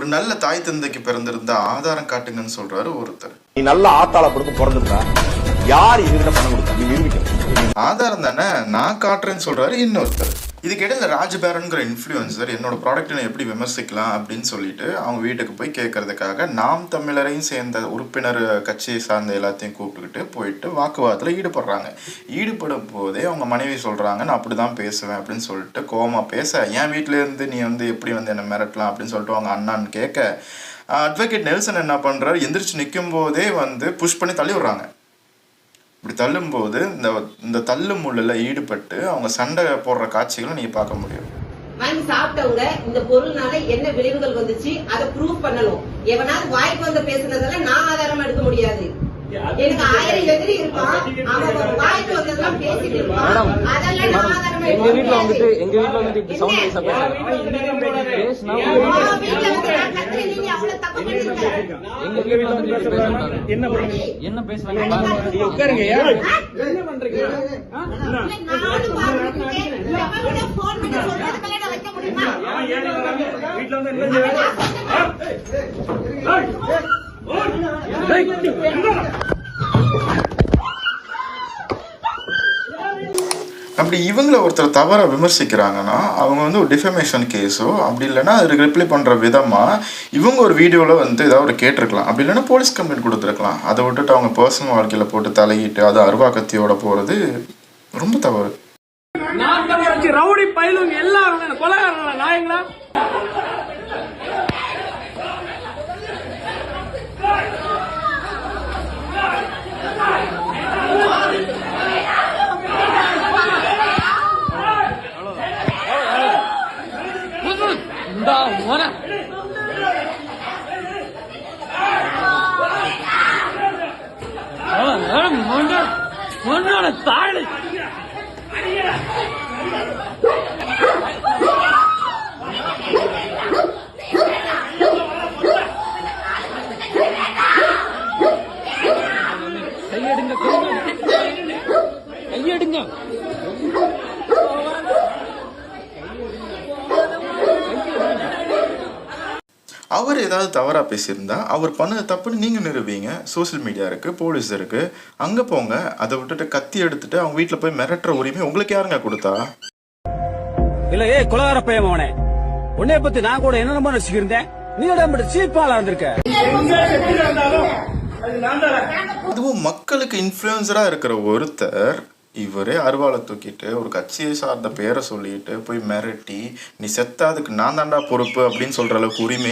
ஒரு நல்ல தாய் தந்தைக்கு பிறந்திருந்த ஆதாரம் காட்டுங்கன்னு சொல்றாரு ஒருத்தர். நீ நல்ல ஆத்தாள பொறுத்து பிறந்திருந்தா யார் இதுகிட்ட பணம் கொடுத்தா நீ நிரூபிக்க ஆதாரம் தானே நான் காட்டுறேன்னு சொல்றாரு இன்னொருத்தர். இதுக்கு இடையில ராஜ்பேரன்கிற இன்ஃப்ளூயன்சர் என்னோட ப்ராடக்ட்டை எப்படி விமர்சிக்கலாம் அப்படின்னு சொல்லிட்டு அவங்க வீட்டுக்கு போய் கேட்கறதுக்காக நாம் தமிழரையும் சேர்ந்த உறுப்பினர் கட்சியை சார்ந்த எல்லாத்தையும் கூப்பிட்டுக்கிட்டு போயிட்டு வாக்குவாதத்தில் ஈடுபடும் போதே அவங்க மனைவி சொல்கிறாங்க நான் அப்படி தான் பேசுவேன் அப்படின்னு சொல்லிட்டு கோவமாக பேச என் வீட்டிலேருந்து நீ எப்படி என்னை மிரட்டலாம் அப்படின்னு சொல்லிட்டு அவங்க அண்ணான்னு கேட்க அட்வொகேட் நெல்சன் என்ன பண்ணுறாரு, எந்திரிச்சு நிற்கும் போதே புஷ் பண்ணி தள்ளி விடுறாங்க. இப்படி தள்ளும்போது இந்த தள்ளு முள்ளில் ஈடுபட்டு அவங்க சண்டை போடுற காட்சிகளை நீங்க பார்க்க முடியும். வாங்கி சாப்பிட்டவங்க இந்த பொருள்னால என்ன விளைவுகள் வந்துச்சு அதை ப்ரூவ் பண்ணணும். எவனாவது வாய்ப்பு வந்து பேசுனதெல்லாம் நான் ஆதாரமா எடுக்க முடியாது. எனக்கு 1000 எதிரி இருப்பான், அவன் வாய்ப்பு வந்ததெல்லாம் பேசிட்டு இருப்பான், அதெல்லாம் நான் ஆதாரமா எடுக்க முடியாது. எங்க வீட்ல வந்து இப்படி சவுண்ட் ரைஸ் பேசுனா நான் கத்துறேன், நீங்க அவ்வளவு தப்பு பண்ணிருக்கீங்க. எங்க வீட்ல வந்து பேசுறாங்க. என்ன பேசுறாங்க பாருங்க. உட்காருங்க. என்ன பண்றீங்க? நானும் பாக்குறேன். எவனோட போன் பண்ணி சொல்றதுக்கு நான் வைக்க முடியுமா? வீட்ல வந்து அப்படி இவங்கள ஒருத்தர் தவற விமர்சிக்கிறாங்கன்னா அவங்க ஒரு டிஃபமேஷன் கேஸோ அப்படி இல்லைன்னா அதுக்கு ரிப்ளை பண்ணுற விதமாக இவங்க ஒரு வீடியோவில் ஏதாவது கேட்டிருக்கலாம். அப்படி இல்லைன்னா போலீஸ் கம்ப்ளைண்ட் கொடுத்துருக்கலாம். அதை விட்டுட்டு அவங்க பர்சனல் வாழ்க்கையில் போட்டு தலையிட்டு அது அருவா கத்தியோட போகிறது ரொம்ப தவறு. ரவுடி பயிலும் எல்லாரும் கொலைகாரங்களா நாயங்களா? தாழ் கையெடுங்க கையெடுங்க. அவர் ஏதாவது தவறாக பேசியிருந்தா அவர் பண்ணது தப்புன்னு நீங்கள் நிரூபிங்க. சோசியல் மீடியா இருக்குது, போலீஸ் இருக்குது, அங்கே போங்க. அதை விட்டுட்டு கத்தி எடுத்துட்டு அவங்க வீட்டில் போய் மிரட்டுற உரிமை உங்களுக்கு யாருங்க கொடுத்தா? இல்ல கொலகார பையன் அவனே, உன்னைய பத்தி நான் கூட என்ன நினைச்சுக்கிருந்தேன். நீ சீப்பாளா இருந்திருக்க. அதுவும் மக்களுக்கு இன்ஃப்ளூயன்சரா இருக்கிற ஒருத்தர் இவரே அருவாளை தூக்கிட்டு ஒரு கட்சியை சார்ந்த பேரை சொல்லிட்டு போய் மிரட்டி நீ செத்தாதுக்கு நான் தாண்டா பொறுப்பு அப்படின்னு சொல்ற அளவுக்கு உரிமை